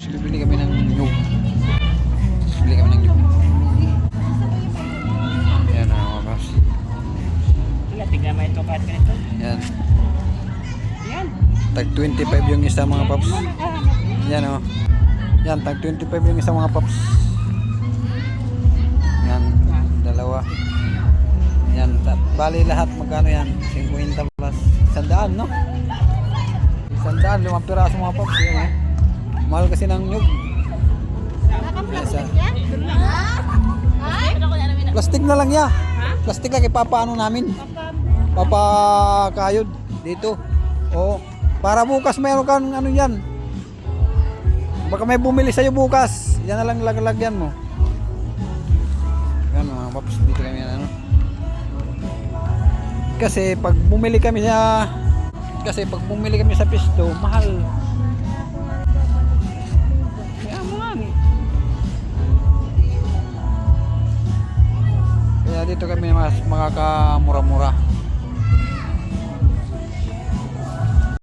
Bibili kami ng nyug. Bibili kami ng nyug. Yan mga paps. Tignan mo ito kahit ganito. Yan. Yan. Tag 25 yung isa mga paps. Yan o. Yan, tag 25 yung isa mga paps. Yan, dalawa. Yan, bali lahat magkano yan? 50 plus. 100, no? 100, 5 piraso mga paps. Yan, eh. Mahal kasi ng nyug. Isa. Plastic na lang ya. Plastic lang ipapaano namin. Papakayod dito. Oo. Para bukas mayroon kang ano yan. Baka may bumili sa'yo bukas. Yan na lang lagyan mo. Yan mga paps. Dito kami yan ano. Kasi pag bumili kami sa pisto, mahal. Kaya mo nga ni. Kaya dito kami mas makakamura-mura.